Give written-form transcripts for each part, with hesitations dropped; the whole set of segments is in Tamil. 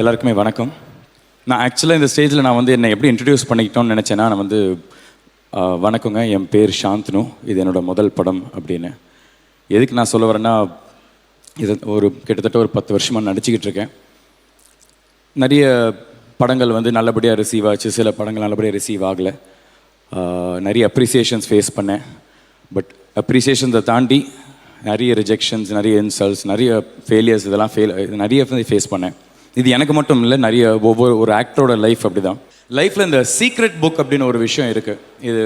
எல்லாருக்குமே வணக்கம். நான் ஆக்சுவலாக இந்த ஸ்டேஜில் நான் வந்து என்னை எப்படி இன்ட்ரடியூஸ் பண்ணிக்கிட்டோன்னு நினச்சேன்னா, நான் வந்து வணக்கங்க, என் பேர் சாந்தனு, இது என்னோடய முதல் படம் அப்படின்னு. எதுக்கு நான் சொல்ல வரேன்னா, இது கிட்டத்தட்ட ஒரு 10 வருஷமாக நடிச்சுக்கிட்டு இருக்கேன். நிறைய படங்கள் வந்து நல்லபடியாக ரிசீவ் ஆச்சு, சில படங்கள் நல்லபடியாக ரிசீவ் ஆகலை. நிறைய அப்ரிசியேஷன்ஸ் ஃபேஸ் பண்ணேன். பட் அப்ரிசியேஷன்ஸை தாண்டி நிறைய ரிஜெக்ஷன்ஸ், நிறைய இன்சல்ட்ஸ், நிறைய ஃபெயிலியர்ஸ், இதெல்லாம் நிறைய ஃபேஸ் பண்ணேன். இது எனக்கு மட்டும் இல்லை, நிறைய ஒரு ஆக்டரோட லைஃப் அப்படி தான். லைஃப்பில் இந்த சீக்ரெட் புக் அப்படின்னு ஒரு விஷயம் இருக்குது. இது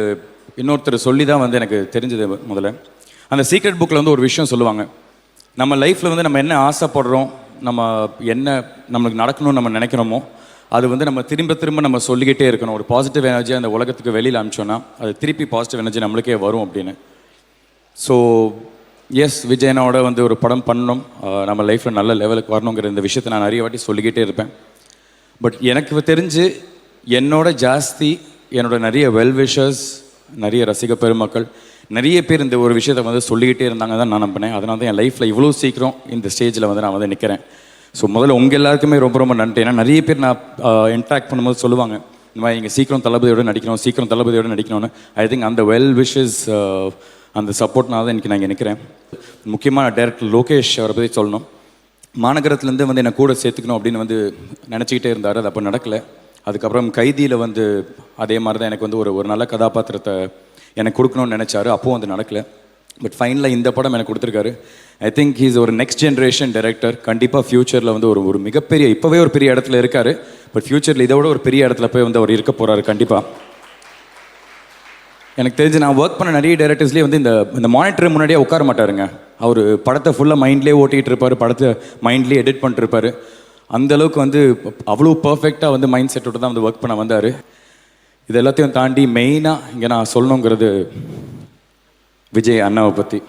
இன்னொருத்தர் சொல்லி தான் வந்து எனக்கு தெரிஞ்சது. முதல்ல அந்த சீக்ரெட் புக்கில் வந்து ஒரு விஷயம் சொல்லுவாங்க. நம்ம லைஃப்பில் வந்து நம்ம என்ன ஆசைப்படுறோம், நம்ம என்ன நம்மளுக்கு நடக்கணும்னு நம்ம நினைக்கிறோமோ அது வந்து நம்ம திரும்ப திரும்ப நம்ம சொல்லிக்கிட்டே இருக்கணும். ஒரு பாசிட்டிவ் எனர்ஜி அந்த உலகத்துக்கு வெளியில் அனுப்பிச்சோன்னா அது திருப்பி பாசிட்டிவ் எனர்ஜி நம்மளுக்கே வரும் அப்படின்னு. ஸோ எஸ், விஜயனோட வந்து ஒரு படம் பண்ணணும், நம்ம லைஃப்பில் நல்ல லெவலுக்கு வரணுங்கிற இந்த விஷயத்தை நான் நிறைய வாட்டி சொல்லிக்கிட்டே இருப்பேன். பட் எனக்கு தெரிஞ்சு என்னோட ஜாஸ்தி என்னோட நிறைய வெல்விஷர்ஸ், நிறைய ரசிக பெருமக்கள், நிறைய பேர் இந்த ஒரு விஷயத்தை வந்து சொல்லிக்கிட்டே இருந்தாங்க தான் நான் நம்பினேன். அதனால தான் என் லைஃப்பில் இவ்வளோ சீக்கிரம் இந்த ஸ்டேஜில் வந்து நான் வந்து நிற்கிறேன். ஸோ முதல்ல உங்கள் எல்லாருக்குமே ரொம்ப ரொம்ப நன்றி. ஏன்னா நிறைய பேர் நான் இன்ட்ராக்ட் பண்ணும்போது சொல்லுவாங்க, இந்த மாதிரி நீங்கள் சீக்கிரம் தளபதியோடு நடிக்கணும், சீக்கிரம் தளபதியோடு நடிக்கணும்னு. ஐ திங்க் அந்த வெல் விஷஸ், அந்த சப்போர்ட்னால தான் இன்றைக்கி நான் இங்கே நிற்கிறேன். முக்கியமாக டைரக்டர் லோகேஷ் அவரை பற்றி சொல்லணும். மாநகரத்துலேருந்து வந்து என்னை கூட சேர்த்துக்கணும் அப்படின்னு வந்து நினச்சிக்கிட்டே இருந்தார். அது அப்போ நடக்கலை. அதுக்கப்புறம் கைதியில் வந்து அதே மாதிரி தான் எனக்கு வந்து ஒரு நல்ல கதாபாத்திரத்தை எனக்கு கொடுக்கணும்னு நினச்சாரு. அப்போது வந்து நடக்கலை. பட் ஃபைனலாக இந்த படம் எனக்கு கொடுத்துருக்காரு. ஐ திங்க் ஹீஸ் ஒரு நெக்ஸ்ட் ஜென்ரேஷன் டைரக்டர். கண்டிப்பாக ஃப்யூச்சரில் வந்து ஒரு மிகப்பெரிய, இப்போவே ஒரு பெரிய இடத்துல இருக்கார். பட் ஃப்யூச்சரில் இதை விட ஒரு பெரிய இடத்துல போய் வந்து அவர் இருக்க போகிறாரு கண்டிப்பாக. எனக்கு தெரிஞ்சு நான் ஒர்க் பண்ண நிறைய டைரக்டர்ஸ்லேயே வந்து இந்த மானிட்டர் முன்னாடியே உட்கார மாட்டாருங்க. அவர் படத்தை ஃபுல்லாக மைண்ட்லேயே ஓட்டிகிட்டு இருப்பார், படத்தை மைண்ட்லேயே எடிட் பண்ணிட்டு இருப்பார். அந்தளவுக்கு வந்து அவ்வளோ பர்ஃபெக்டாக வந்து மைண்ட் செட்டோட தான் வந்து ஒர்க் பண்ண வந்தார். இது எல்லாத்தையும் தாண்டி மெயினாக இங்கே நான் சொல்லணுங்கிறது விஜய் அண்ணாவை பற்றி.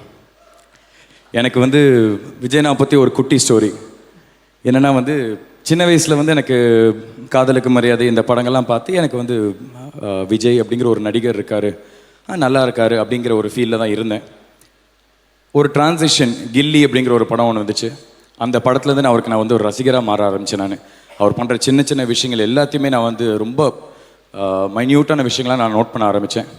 எனக்கு வந்து விஜயண்ணாவை பற்றி ஒரு குட்டி ஸ்டோரி என்னென்னா, வந்து சின்ன வயசில் வந்து எனக்கு காதலுக்கு மரியாதை இந்த படங்கள்லாம் பார்த்து எனக்கு வந்து விஜய் அப்படிங்கிற ஒரு நடிகர் இருக்கார், நல்லா இருக்கார் அப்படிங்கிற ஒரு ஃபீலில் தான் இருந்தேன். ஒரு டிரான்சிஷன், கில்லி அப்படிங்கிற ஒரு படம் ஒன்று வந்துச்சு. அந்த படத்துலேருந்து நான் வந்து ஒரு ரசிகராக மாற ஆரம்பித்தேன். நான் அவர் பண்ணுற சின்ன சின்ன விஷயங்கள் எல்லாத்தையுமே நான் வந்து ரொம்ப மைன்யூட்டான விஷயங்களாக நான் நோட் பண்ண ஆரம்பித்தேன்.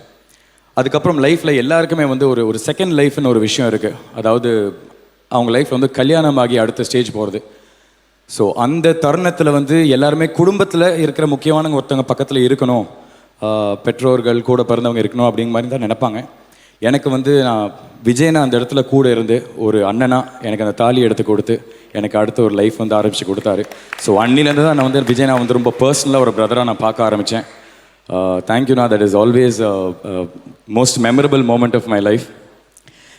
அதுக்கப்புறம் லைஃப்பில் எல்லாருக்குமே வந்து ஒரு செகண்ட் லைஃப்னு ஒரு விஷயம் இருக்குது. அதாவது அவங்க லைஃப் வந்து கல்யாணமாகி அடுத்த ஸ்டேஜ் போகிறது. ஸோ அந்த தருணத்தில் வந்து எல்லாருமே குடும்பத்தில் இருக்கிற முக்கியமானவங்க ஒருத்தவங்க பக்கத்தில் இருக்கணும், பெற்றோர்கள் கூட பிறந்தவங்க இருக்கணும் அப்படிங்கிற மாதிரி தான் நினைப்பாங்க. எனக்கு வந்து நான் விஜயனை அந்த இடத்துல கூட இருந்து ஒரு அண்ணனா எனக்கு அந்த தாலி எடுத்து கொடுத்து எனக்கு அடுத்த ஒரு லைஃப் வந்து ஆரம்பித்து கொடுத்தாரு. ஸோ அன்னிலேருந்து தான் நான் வந்து விஜயனை வந்து ரொம்ப பர்சனலாக ஒரு பிரதராக நான் பார்க்க ஆரம்பித்தேன். தேங்க்யூண்ணா, that is always most memorable moment of my life.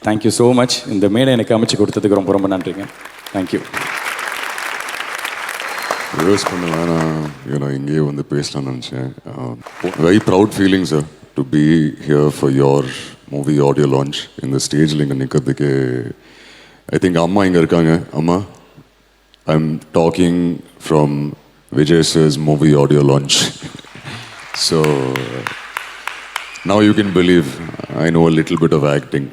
Thank you so. Much மேடை எனக்கு அமைச்சு கொடுத்ததுக்கு ரொம்ப ரொம்ப நன்றிங்க. தேங்க்யூ. ரிவர்ஸ் பண்ண வேணாம், ஏன்னா இங்கேயே வந்து பேசலாம்னு நினச்சேன். Very proud feeling sir to be here for your movie audio launch. இந்த ஸ்டேஜில் இங்கே நிற்கிறதுக்கு ஐ திங்க் அம்மா இங்கே இருக்காங்க. அம்மா, I am talking from Vijay sir's movie audio launch. So now you can believe I know a little bit of acting.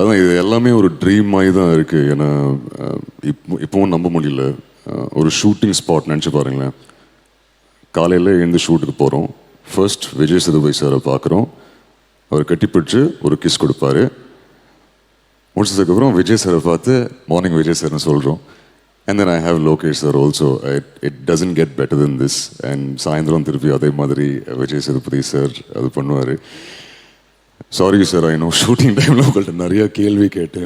அதான் இது எல்லாமே ஒரு ட்ரீம் மாதிரி தான் இருக்குது. ஏன்னா இப்போவும் நம்ப முடியல. ஒரு ஷூட்டிங் ஸ்பாட் நினச்சி பாருங்களேன். காலையில் எழுந்து ஷூட்டுக்கு போகிறோம். ஃபர்ஸ்ட் விஜய் சேதுபதி சாரை பார்க்குறோம். அவர் கட்டிப்பிடிச்சு ஒரு கிஸ் கொடுப்பாரு. முடிச்சதுக்கப்புறம் விஜய் சாரை பார்த்து மார்னிங் விஜய் சார்னு சொல்கிறோம். And then I have Lokesh sir also. It doesn't get better than this. And சாயந்தரம் திருப்பி அதே மாதிரி விஜய் சேதுபதி சார் அது பண்ணுவார். Sorry sir, I know shooting டைமில் உங்கள்கிட்ட நிறைய கேள்வி கேட்டு,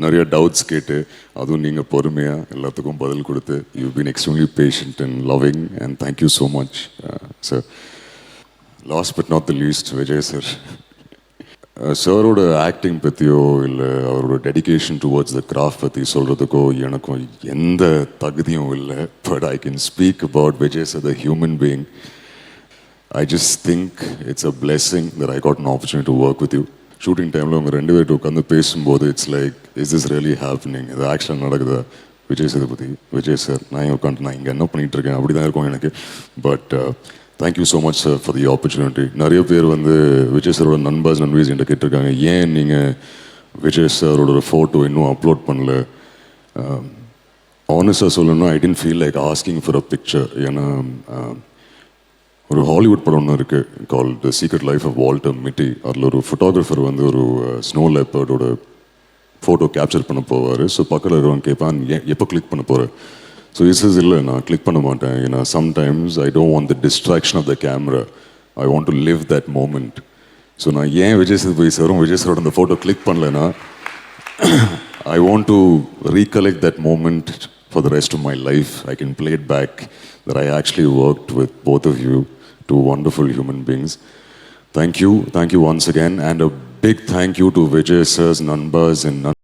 நிறைய டவுட்ஸ் கேட்டு, அதுவும் நீங்கள் பொறுமையாக எல்லாத்துக்கும் பதில் கொடுத்து, you been extremely patient and loving, and thank you you much sir. Last but not the least, Vijay sir. சாரோட ஆக்டிங் பற்றியோ இல்லை அவரோட டெடிக்கேஷன் டுவர்ட்ஸ் த கிராஃப்ட் பற்றி சொல்கிறதுக்கோ எனக்கும் எந்த தகுதியும் இல்லை. But I can speak about Vijay sir the human being. I just think it's a blessing that I got an opportunity to work with you. Shooting டைமில் உங்கள் ரெண்டு பேர்ட்டு உட்காந்து பேசும்போது it's like, is this really happening, இது ஆக்சுவலாக நடக்குதா விஜய் சேதுபதி, விஜய் சார், நான் உட்காந்து நான் இங்கே என்ன பண்ணிகிட்டு இருக்கேன் அப்படி தான் இருக்கும் எனக்கு. But thank you you much sir for the opportunity. நிறைய பேர் வந்து விஜய் சாரோட நண்பர்ஸ் என்கிட்ட கேட்டிருக்காங்க, ஏன் நீங்கள் விஜய் சாரோட ஒரு ஃபோட்டோ இன்னும் அப்லோட் பண்ணல. ஹானஸ்டாக சொல்லணும்னா I tend feel like asking for a picture. ஏன்னா ஒரு ஹாலிவுட் படம் ஒன்று இருக்குது call the secret life of Walter Mitty. அதில் ஒரு ஃபோட்டோகிராஃபர் வந்து ஒரு ஸ்னோ லெப்பர்டோட ஃபோட்டோ கேப்சர் பண்ண போவார். ஸோ பக்கத்தில் இருக்கிறவங்க கேட்பான், எப்போ கிளிக் பண்ண போகிறேன்? ஸோ இஸ் இல்லை, நான் கிளிக் பண்ண மாட்டேன். ஏன்னா sometimes I don't want the distraction of the camera, I want to live that moment. So நான் ஏன் விஜய் சேதுபதி சாரும் விஜய் சாரோட அந்த ஃபோட்டோ கிளிக் பண்ணலைன்னா I want to recollect that moment for the rest of my life. I can play it back that I actually worked with both of you, two wonderful human beings. Thank you once again, and a big thank you to Vijay sir's Nanbas and